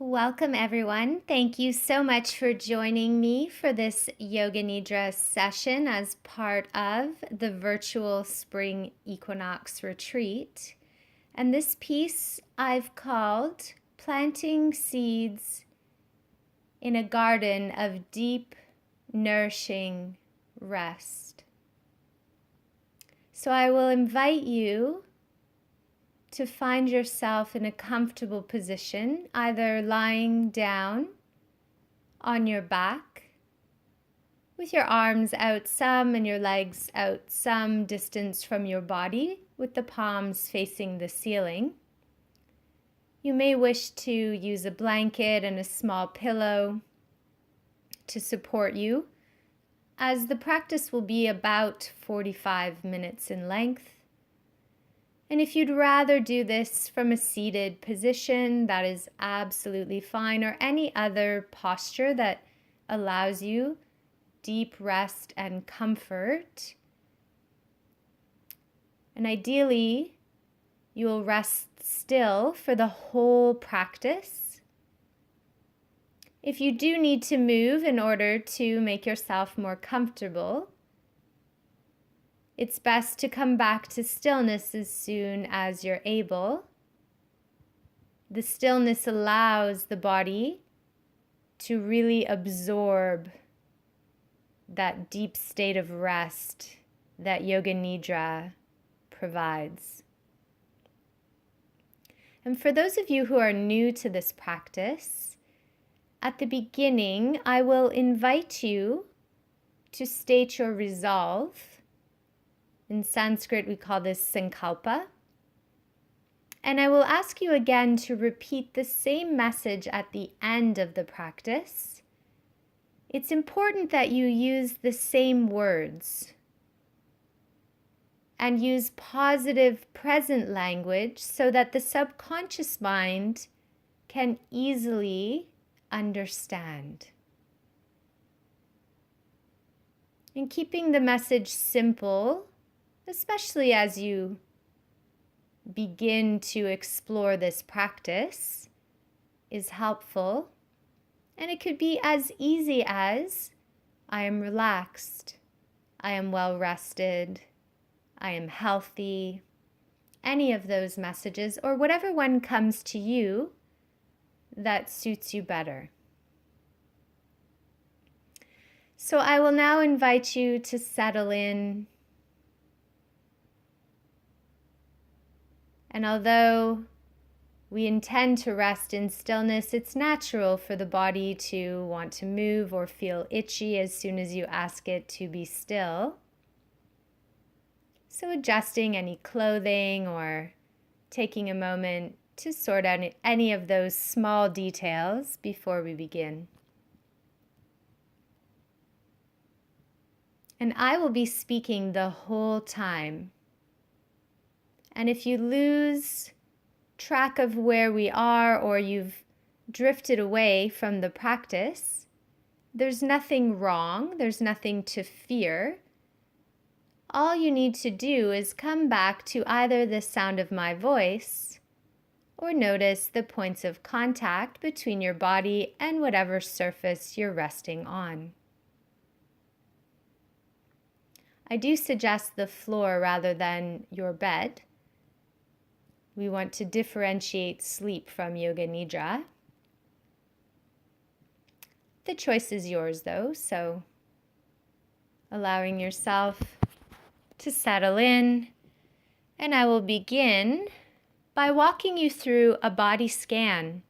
Welcome everyone. Thank you so much for joining me for this Yoga Nidra session as part of the virtual spring equinox retreat. And this piece I've called Planting Seeds in a Garden of Deep, Nourishing Rest. So I will invite you to find yourself in a comfortable position, either lying down on your back with your arms out some and your legs out some distance from your body with the palms facing the ceiling. You may wish to use a blanket and a small pillow to support you, as the practice will be about 45 minutes in length. And if you'd rather do this from a seated position, that is absolutely fine, or any other posture that allows you deep rest and comfort. And ideally, you'll rest still for the whole practice. If you do need to move in order to make yourself more comfortable, it's best to come back to stillness as soon as you're able. The stillness allows the body to really absorb that deep state of rest that Yoga Nidra provides. And for those of you who are new to this practice, at the beginning, I will invite you to state your resolve. In Sanskrit, we call this sankalpa. And I will ask you again to repeat the same message at the end of the practice. It's important that you use the same words and use positive present language so that the subconscious mind can easily understand. And keeping the message simple, especially as you begin to explore this practice, is helpful. And it could be as easy as, I am relaxed, I am well rested, I am healthy, any of those messages, or whatever one comes to you that suits you better. So I will now invite you to settle in. And although we intend to rest in stillness, it's natural for the body to want to move or feel itchy as soon as you ask it to be still. So adjusting any clothing or taking a moment to sort out any of those small details before we begin. And I will be speaking the whole time. And if you lose track of where we are or you've drifted away from the practice, there's nothing wrong, there's nothing to fear. All you need to do is come back to either the sound of my voice or notice the points of contact between your body and whatever surface you're resting on. I do suggest the floor rather than your bed. We want to differentiate sleep from Yoga Nidra. The choice is yours though, so allowing yourself to settle in. And I will begin by walking you through a body scan.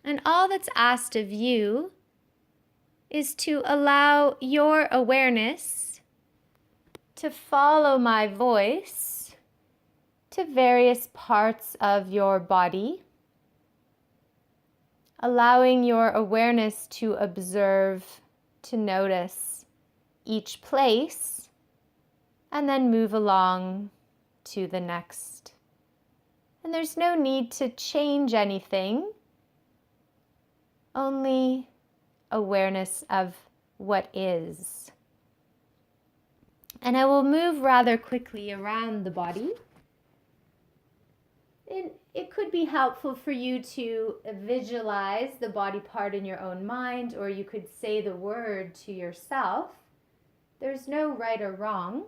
And all that's asked of you is to allow your awareness to follow my voice to various parts of your body, allowing your awareness to observe, to notice each place, and then move along to the next. And there's no need to change anything, only awareness of what is. And I will move rather quickly around the body It could be helpful for you to visualize the body part in your own mind, or you could say the word to yourself. There's no right or wrong.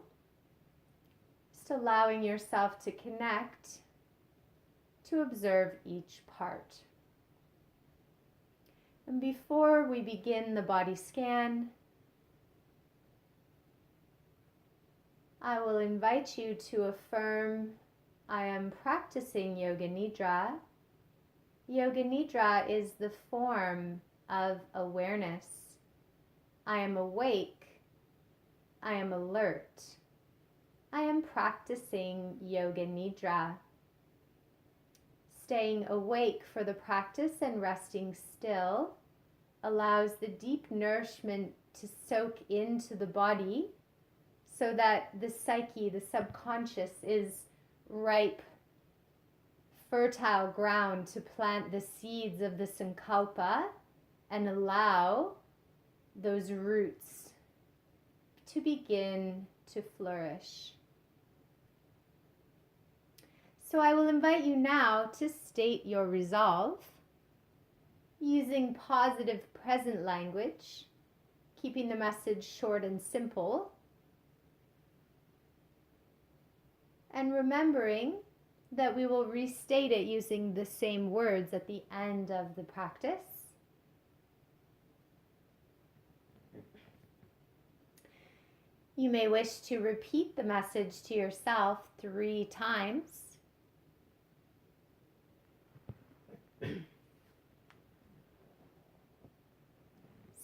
Just allowing yourself to connect, to observe each part. And before we begin the body scan, I will invite you to affirm, I am practicing Yoga Nidra. Yoga Nidra is the form of awareness. I am awake. I am alert. I am practicing Yoga Nidra. Staying awake for the practice and resting still allows the deep nourishment to soak into the body so that the psyche, the subconscious, is ripe, fertile ground to plant the seeds of the sankalpa and allow those roots to begin to flourish. So I will invite you now to state your resolve using positive present language, keeping the message short and simple, and remembering that we will restate it using the same words at the end of the practice. You may wish to repeat the message to yourself 3 times.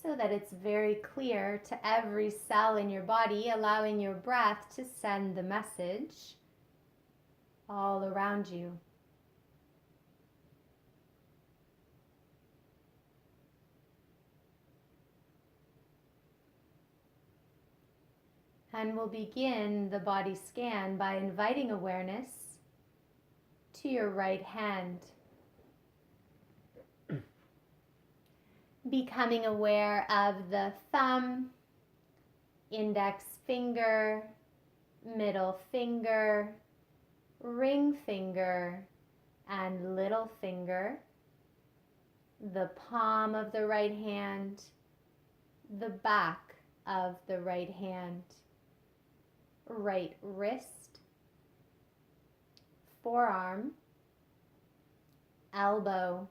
So that it's very clear to every cell in your body, allowing your breath to send the message all around you. And we'll begin the body scan by inviting awareness to your right hand. Becoming aware of the thumb, index finger, middle finger, ring finger, and little finger, the palm of the right hand, the back of the right hand, right wrist, forearm, elbow,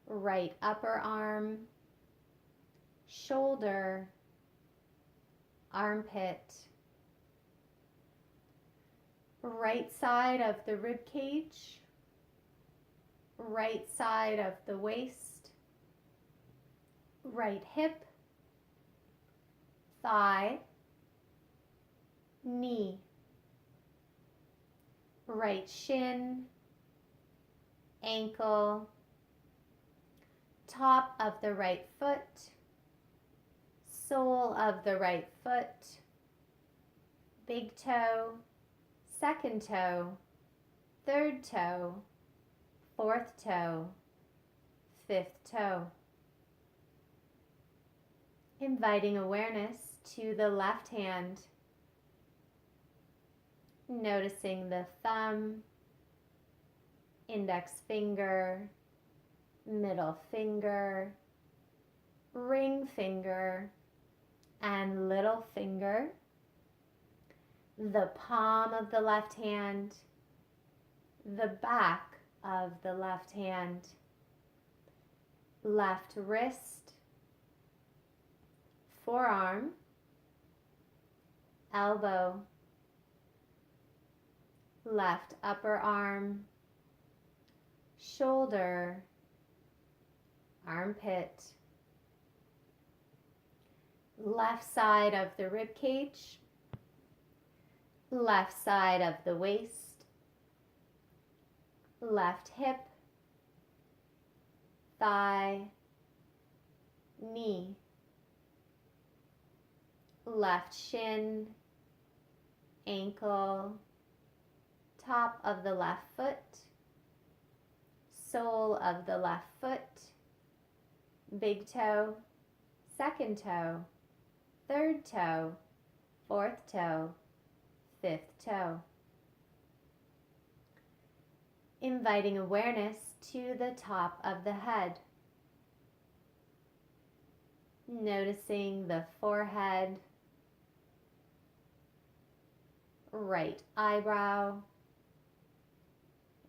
right upper arm, shoulder, armpit, right side of the rib cage, right side of the waist, right hip, thigh, knee, right shin, ankle, top of the right foot, sole of the right foot, big toe, second toe, third toe, fourth toe, fifth toe. Inviting awareness to the left hand, noticing the thumb, index finger, middle finger, ring finger, and little finger, the palm of the left hand, the back of the left hand, left wrist, forearm, elbow, left upper arm, shoulder, armpit, left side of the rib cage, left side of the waist, left hip, thigh, knee, left shin, ankle, top of the left foot, sole of the left foot, big toe, second toe, third toe, fourth toe, fifth toe. Inviting awareness to the top of the head. Noticing the forehead, right eyebrow,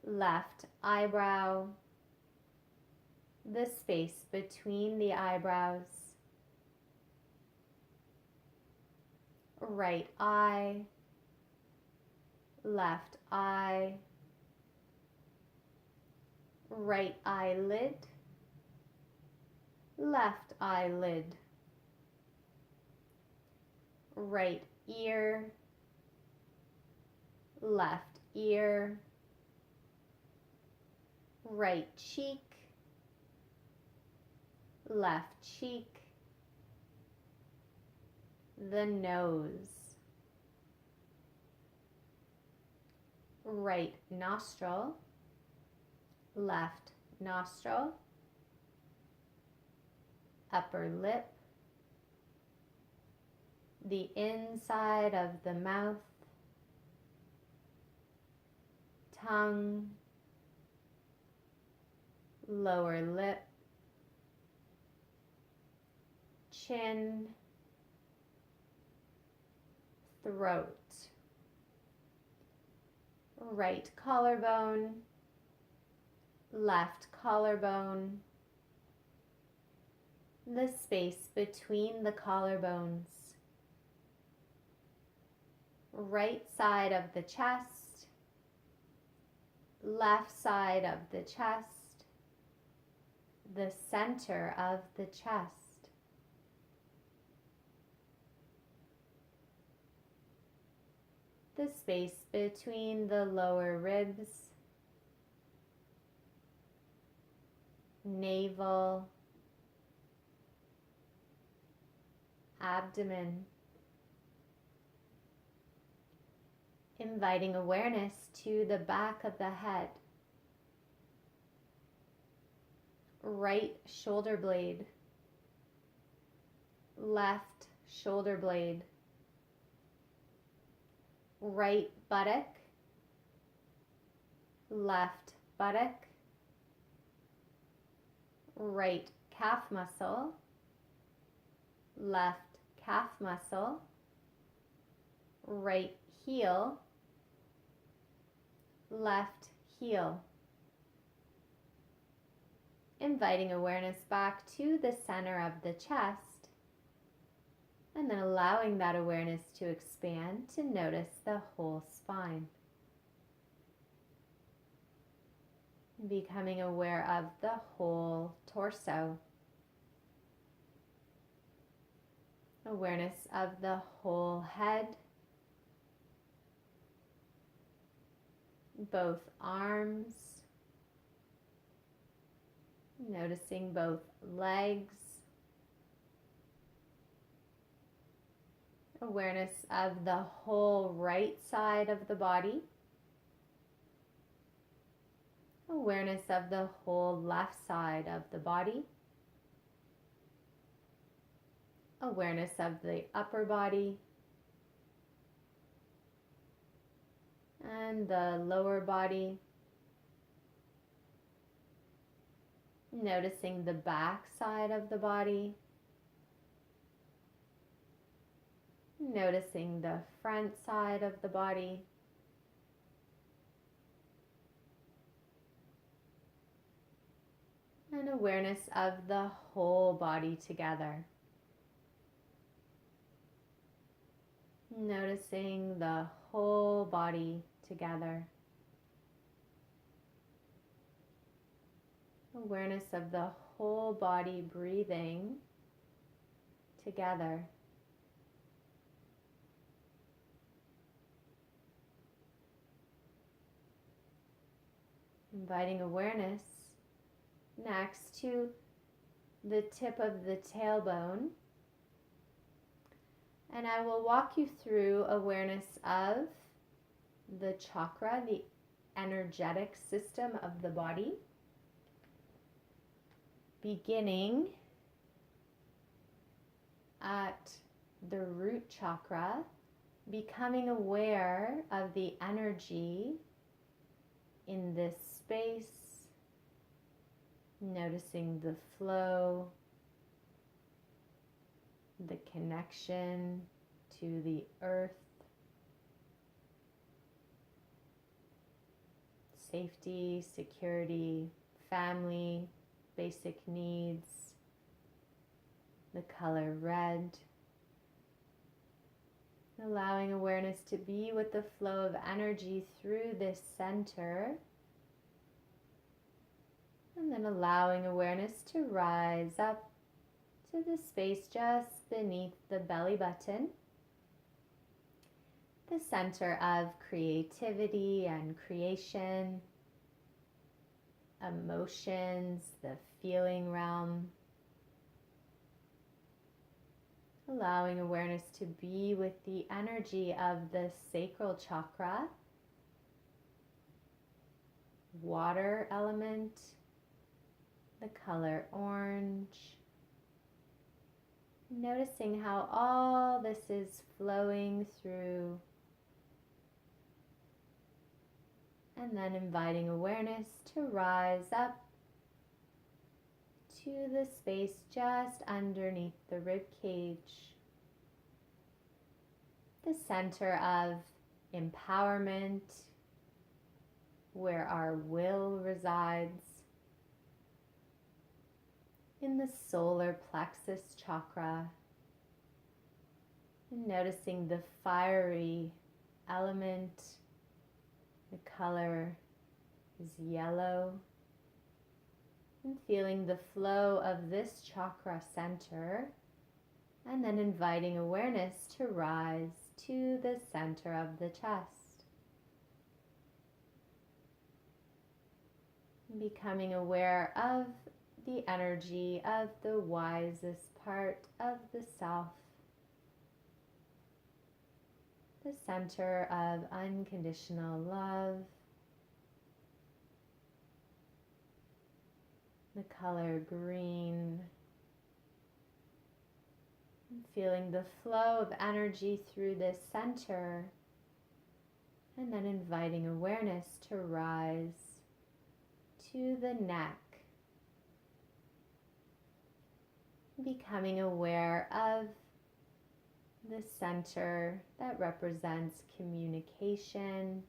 left eyebrow, the space between the eyebrows, right eye, left eye, right eyelid, left eyelid, right ear, left ear, right cheek, left cheek, the nose, right nostril, left nostril, upper lip, the inside of the mouth, tongue, lower lip, chin, throat, right collarbone, left collarbone, the space between the collarbones, right side of the chest, left side of the chest, the center of the chest, the space between the lower ribs, navel, abdomen. Inviting awareness to the back of the head, right shoulder blade, left shoulder blade, right buttock, left buttock, right calf muscle, left calf muscle, right heel, left heel. Inviting awareness back to the center of the chest, and then allowing that awareness to expand to notice the whole spine. Becoming aware of the whole torso. Awareness of the whole head, both arms, noticing both legs, awareness of the whole right side of the body, awareness of the whole left side of the body, awareness of the upper body and the lower body, noticing the back side of the body, noticing the front side of the body, and awareness of the whole body together. Noticing the whole body together. Awareness of the whole body breathing together. Inviting awareness next to the tip of the tailbone. And I will walk you through awareness of the chakra, the energetic system of the body, beginning at the root chakra, becoming aware of the energy in this space, noticing the flow, the connection to the earth, safety, security, family, basic needs, the color red, allowing awareness to be with the flow of energy through this center, and then allowing awareness to rise up to the space just beneath the belly button, the center of creativity and creation, emotions, the feeling realm. Allowing awareness to be with the energy of the sacral chakra, water element, the color orange. Noticing how all this is flowing through, and then inviting awareness to rise up to the space just underneath the rib cage, the center of empowerment, where our will resides, in the solar plexus chakra, and noticing the fiery element. The color is yellow, and feeling the flow of this chakra center, and then inviting awareness to rise to the center of the chest. Becoming aware of the energy of the wisest part of the self, the center of unconditional love, the color green, and feeling the flow of energy through this center, and then inviting awareness to rise to the neck, becoming aware of the center that represents communication,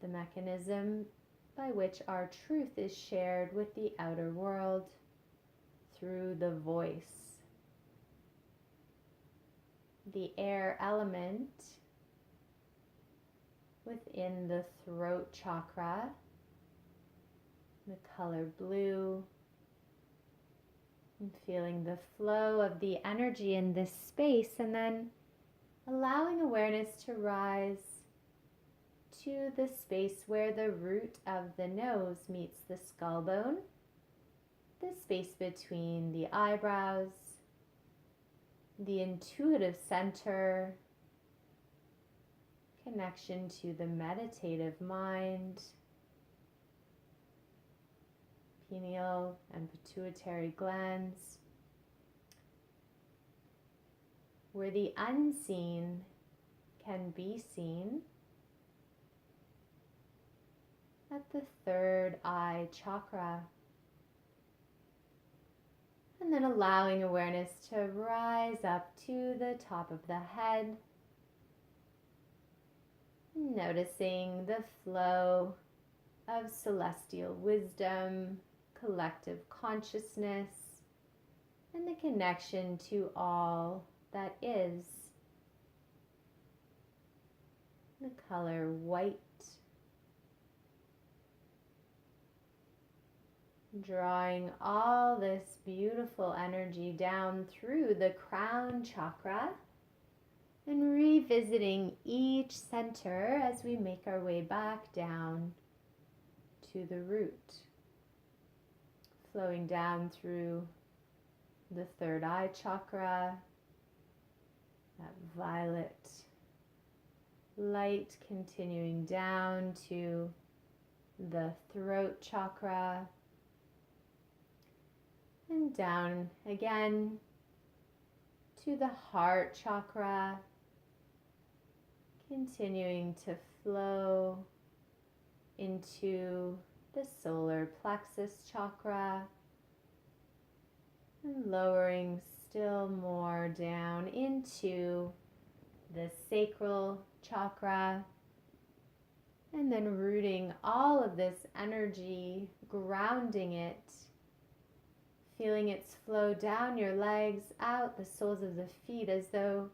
the mechanism by which our truth is shared with the outer world through the voice, the air element within the throat chakra, the color blue, and feeling the flow of the energy in this space, and then allowing awareness to rise to the space where the root of the nose meets the skull bone, the space between the eyebrows, the intuitive center, connection to the meditative mind, pineal and pituitary glands, where the unseen can be seen, at the third eye chakra, and then allowing awareness to rise up to the top of the head, noticing the flow of celestial wisdom, collective consciousness, and the connection to all that is. The color white, drawing all this beautiful energy down through the crown chakra, and revisiting each center as we make our way back down to the root, flowing down through the third eye chakra, that violet light continuing down to the throat chakra, and down again to the heart chakra, continuing to flow into the solar plexus chakra and lowering still more down into the sacral chakra, and then rooting all of this energy, grounding it, feeling its flow down your legs, out the soles of the feet, as though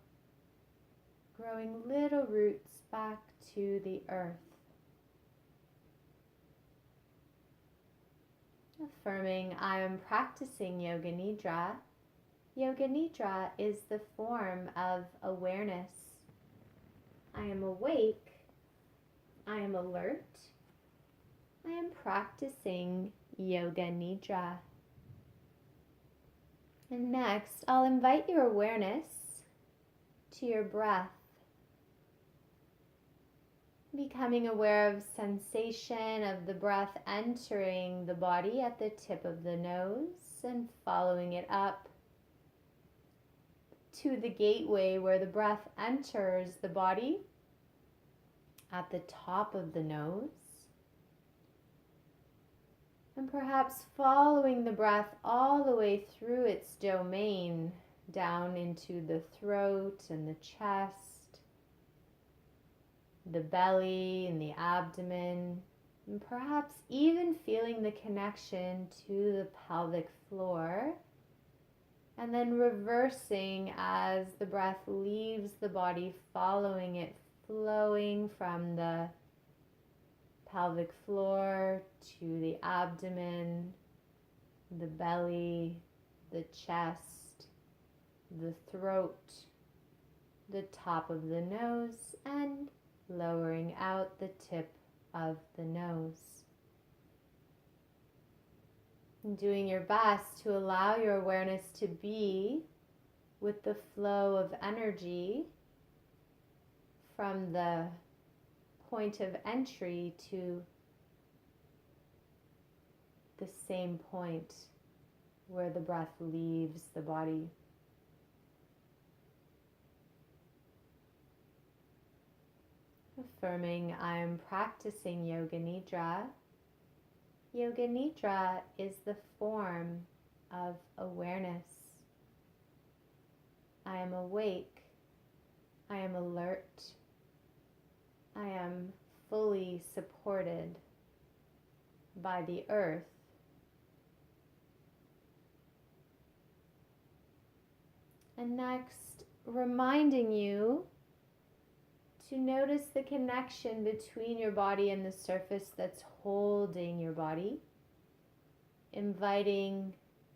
growing little roots back to the earth. Affirming, I am practicing Yoga Nidra. Yoga Nidra is the form of awareness. I am awake. I am alert. I am practicing Yoga Nidra. And next, I'll invite your awareness to your breath. Becoming aware of sensation of the breath entering the body at the tip of the nose and following it up to the gateway where the breath enters the body at the top of the nose. And perhaps following the breath all the way through its domain down into the throat and the chest, the belly and the abdomen, and perhaps even feeling the connection to the pelvic floor, and then reversing as the breath leaves the body, following it, flowing from the pelvic floor to the abdomen, the belly, the chest, the throat, the top of the nose, and lowering out the tip of the nose. And doing your best to allow your awareness to be with the flow of energy from the point of entry to the same point where the breath leaves the body. Affirming, I am practicing Yoga Nidra. Yoga Nidra is the form of awareness. I am awake. I am alert. I am fully supported by the earth. And next, reminding you to notice the connection between your body and the surface that's holding your body, inviting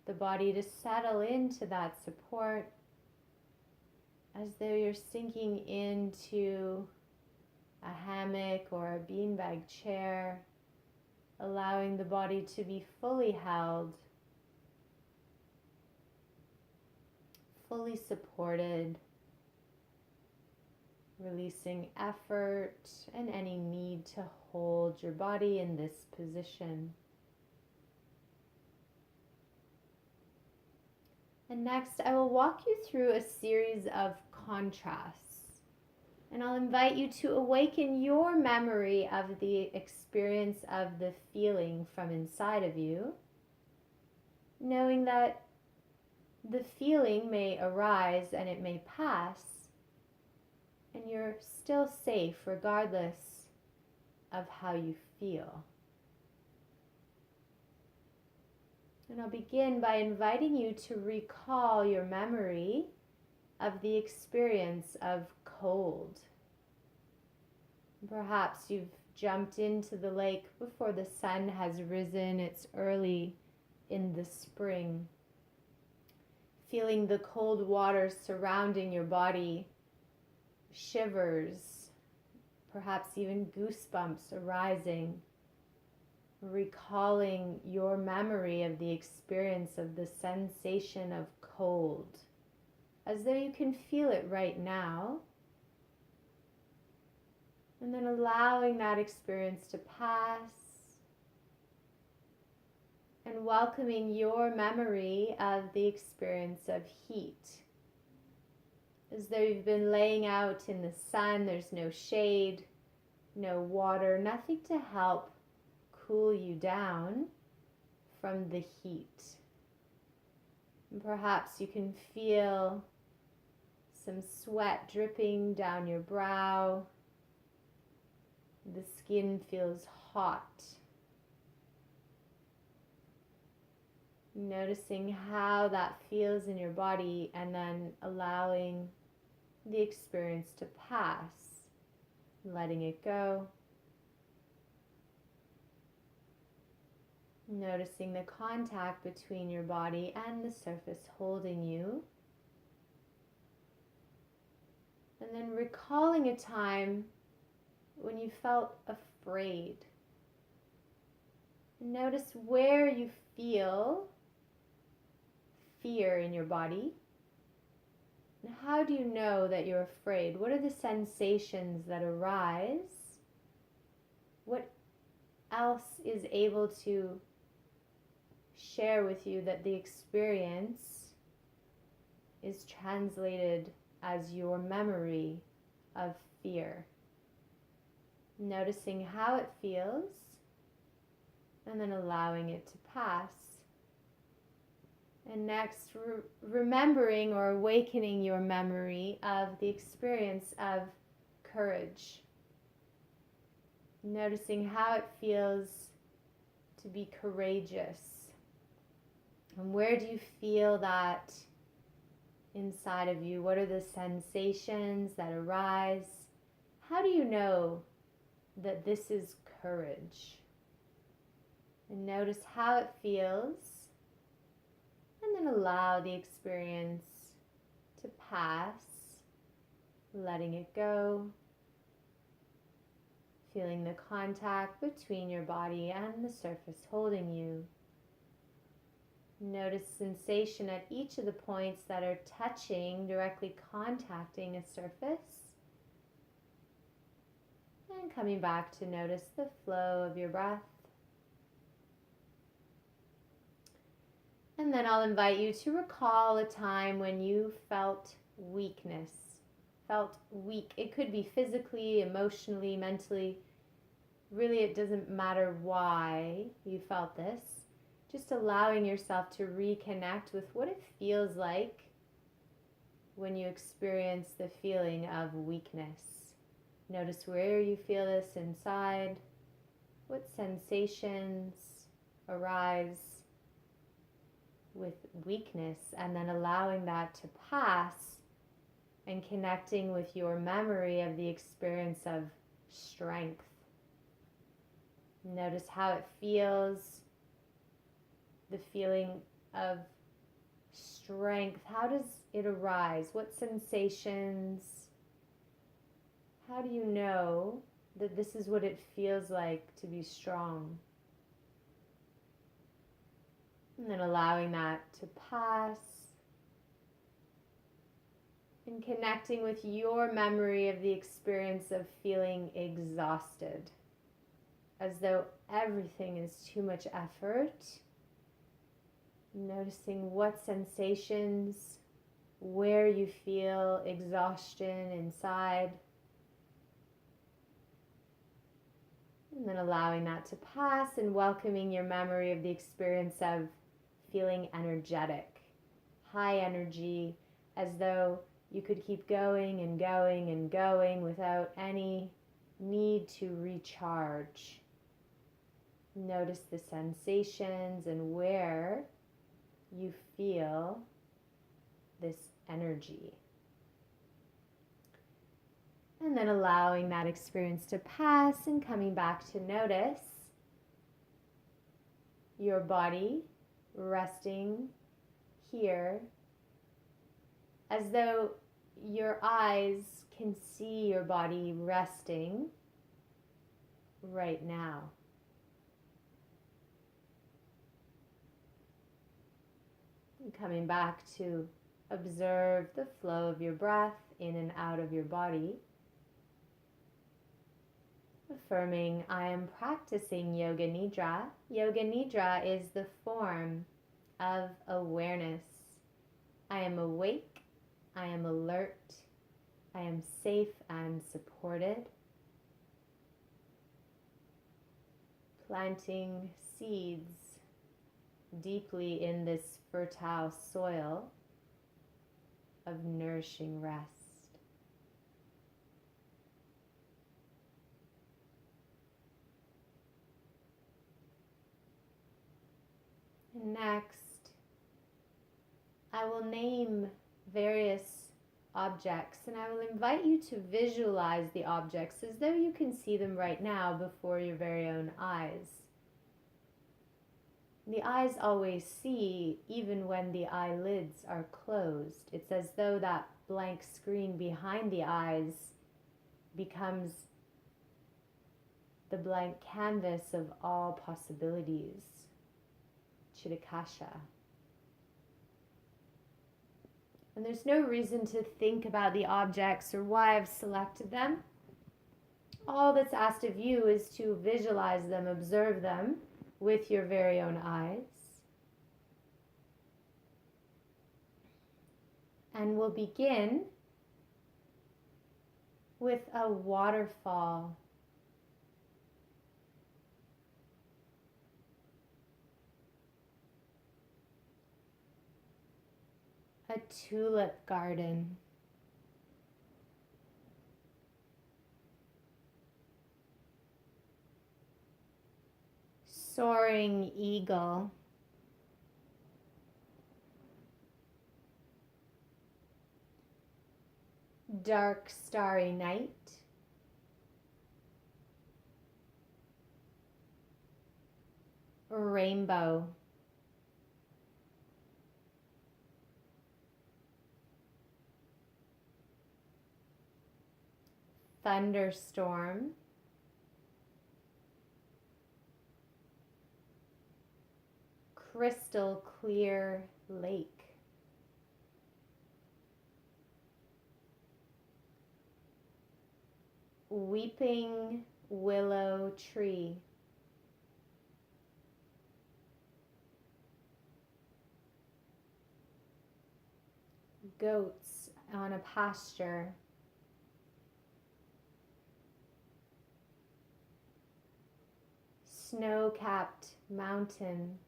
the body to settle into that support as though you're sinking into a hammock or a beanbag chair, allowing the body to be fully held, fully supported, releasing effort and any need to hold your body in this position. And next, I will walk you through a series of contrasts. And I'll invite you to awaken your memory of the experience of the feeling from inside of you, knowing that the feeling may arise and it may pass, and you're still safe regardless of how you feel. And I'll begin by inviting you to recall your memory of the experience of cold. Perhaps you've jumped into the lake before the sun has risen. It's early in the spring. Feeling the cold water surrounding your body, shivers, perhaps even goosebumps arising, recalling your memory of the experience of the sensation of cold, as though you can feel it right now, and then allowing that experience to pass and welcoming your memory of the experience of heat. As though you've been laying out in the sun, there's no shade, No water, nothing to help cool you down from the heat. And perhaps you can feel some sweat dripping down your brow. The skin feels hot. Noticing how that feels in your body and then allowing the experience to pass, letting it go. Noticing the contact between your body and the surface holding you. And then recalling a time when you felt afraid. Notice where you feel fear in your body. And how do you know that you're afraid? What are the sensations that arise? What else is able to share with you that the experience is translated as your memory of fear? Noticing how it feels and then allowing it to pass. And next, remembering or awakening your memory of the experience of courage. Noticing how it feels to be courageous. And where do you feel that inside of you? What are the sensations that arise? How do you know that this is courage? And notice how it feels. And then allow the experience to pass, letting it go, feeling the contact between your body and the surface holding you. Notice sensation at each of the points that are touching, directly contacting a surface. And coming back to notice the flow of your breath. And then I'll invite you to recall a time when you felt weakness, felt weak. It could be physically, emotionally, mentally. Really, it doesn't matter why you felt this. Just allowing yourself to reconnect with what it feels like when you experience the feeling of weakness. Notice where you feel this inside, what sensations arise with weakness, and then allowing that to pass and connecting with your memory of the experience of strength. Notice how it feels, the feeling of strength. How does it arise? What sensations? How do you know that this is what it feels like to be strong? And then allowing that to pass and connecting with your memory of the experience of feeling exhausted, as though everything is too much effort. Noticing what sensations, where you feel exhaustion inside. And then allowing that to pass and welcoming your memory of the experience of feeling energetic, high energy, as though you could keep going and going and going without any need to recharge. Notice the sensations and where you feel this energy. And then allowing that experience to pass and coming back to notice your body resting here, as though your eyes can see your body resting right now. And coming back to observe the flow of your breath in and out of your body. Affirming, I am practicing Yoga Nidra. Yoga Nidra is the form of awareness. I am awake, I am alert, I am safe and supported. planting seeds deeply in this fertile soil of nourishing rest. And next, I will name various objects, and I will invite you to visualize the objects as though you can see them right now before your very own eyes. The eyes always see even when the eyelids are closed. It's as though that blank screen behind the eyes becomes the blank canvas of all possibilities. Chitakasha. And there's no reason to think about the objects or why I've selected them. All that's asked of you is to visualize them, observe them with your very own eyes. And we'll begin with a waterfall. A tulip garden. Soaring eagle. Dark starry night. Rainbow. Thunderstorm. Crystal clear lake. Weeping willow tree. Goats on a pasture. Snow-capped mountain.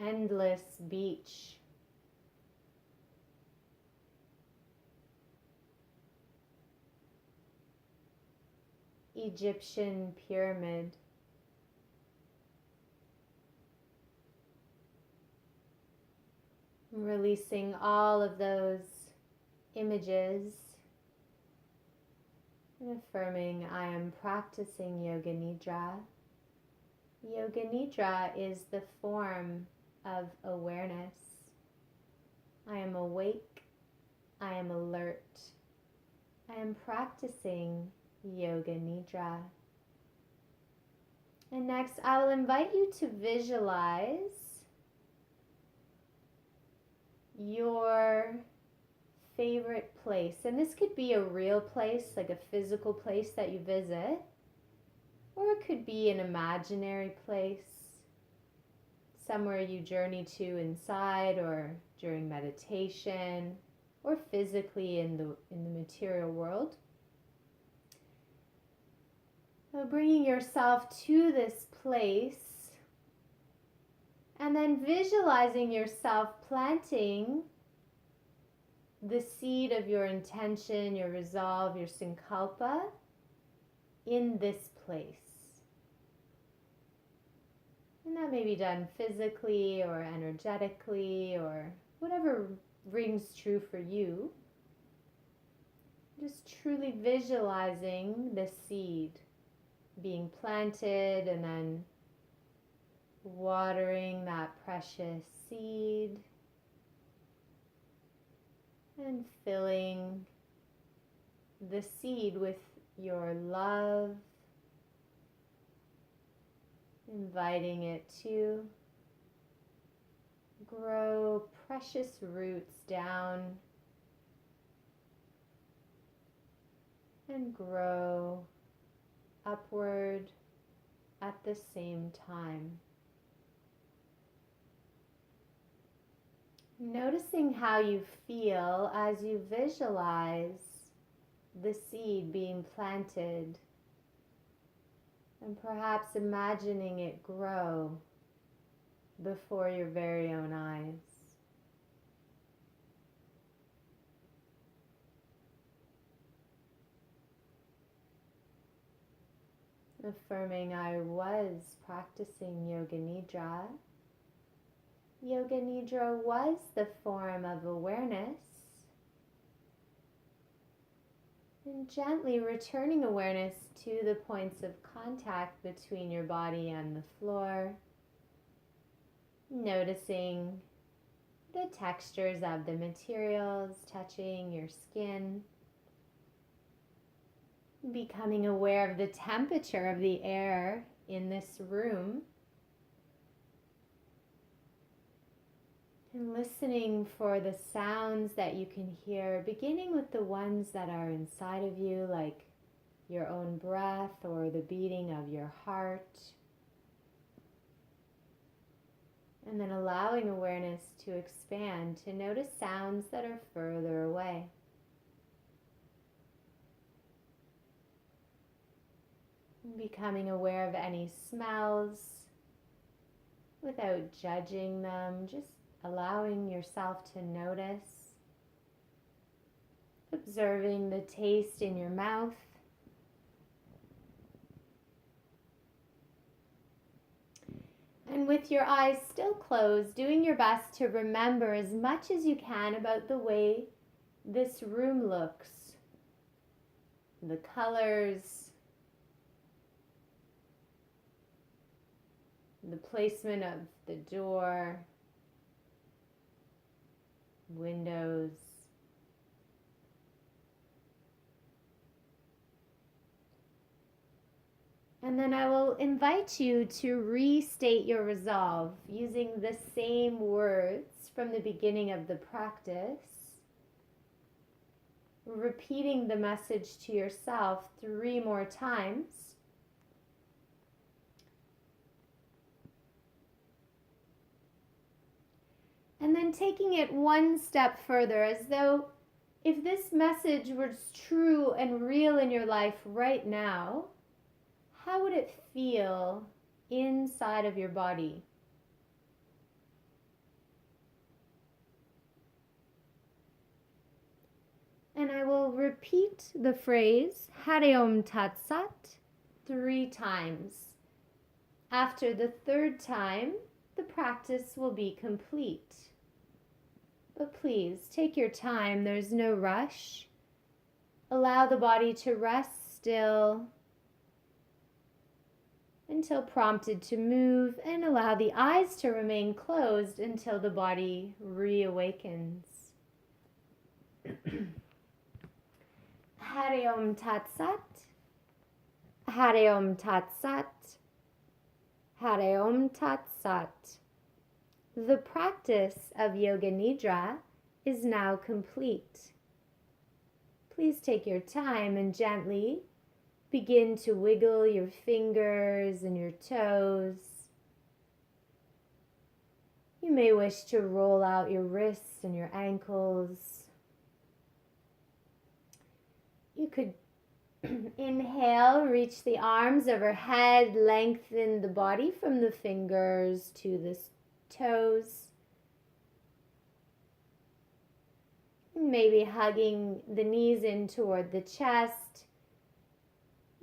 Endless beach. Egyptian pyramid. Releasing all of those images and affirming, I am practicing Yoga Nidra. Yoga Nidra is the form of awareness. I am awake. I am alert. I am practicing Yoga Nidra. And next, I will invite you to visualize your favorite place. And this could be a real place, like a physical place that you visit, or it could be an imaginary place, somewhere you journey to inside or during meditation, or physically in the material world. So bringing yourself to this place and then visualizing yourself planting the seed of your intention, your resolve, your sankalpa in this place. And that may be done physically or energetically or whatever rings true for you. Just truly visualizing the seed being planted and then watering that precious seed and filling the seed with your love, inviting it to grow precious roots down and grow upward at the same time. Noticing how you feel as you visualize the seed being planted, and perhaps imagining it grow before your very own eyes. Affirming, I was practicing Yoga Nidra. Yoga Nidra was the form of awareness. And gently returning awareness to the points of contact between your body and the floor. Noticing the textures of the materials touching your skin. Becoming aware of the temperature of the air in this room. And listening for the sounds that you can hear, beginning with the ones that are inside of you, like your own breath or the beating of your heart. And then allowing awareness to expand to notice sounds that are further away. Becoming aware of any smells without judging them, just allowing yourself to notice. Observing the taste in your mouth. And with your eyes still closed, doing your best to remember as much as you can about the way this room looks. The colors, the placement of the door, windows. And then I will invite you to restate your resolve using the same words from the beginning of the practice, repeating the message to yourself 3 more times. And then taking it one step further, as though if this message was true and real in your life right now, how would it feel inside of your body? And I will repeat the phrase Hare Om Tat Sat 3 times. After the 3rd time, the practice will be complete. But please take your time, there's no rush. Allow the body to rest still until prompted to move, and allow the eyes to remain closed until the body reawakens. Hare Om Tat Sat, Hare Om Tat Sat, Hare Om Tat Sat. The practice of Yoga Nidra is now complete. Please take your time and gently begin to wiggle your fingers and your toes. You may wish to roll out your wrists and your ankles. You could inhale, reach the arms overhead, lengthen the body from the fingers to the toes. Maybe hugging the knees in toward the chest.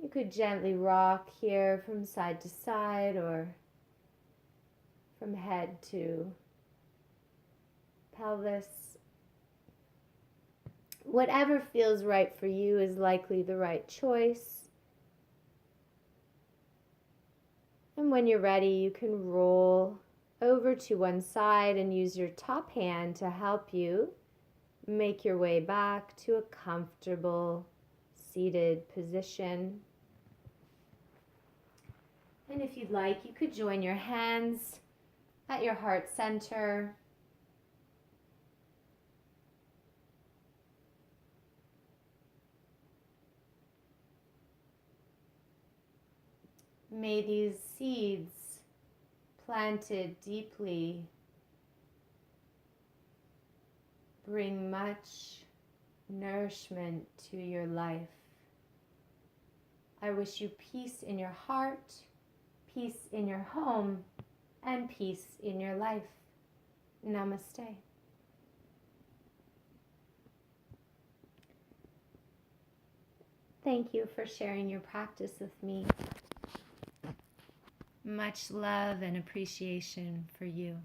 You could gently rock here from side to side or from head to pelvis. Whatever feels right for you is likely the right choice. And when you're ready, you can roll over to one side and use your top hand to help you make your way back to a comfortable seated position. And if you'd like, you could join your hands at your heart center. May these seeds planted deeply bring much nourishment to your life. I wish you peace in your heart, peace in your home, and peace in your life. Namaste. Thank you for sharing your practice with me. Much love and appreciation for you.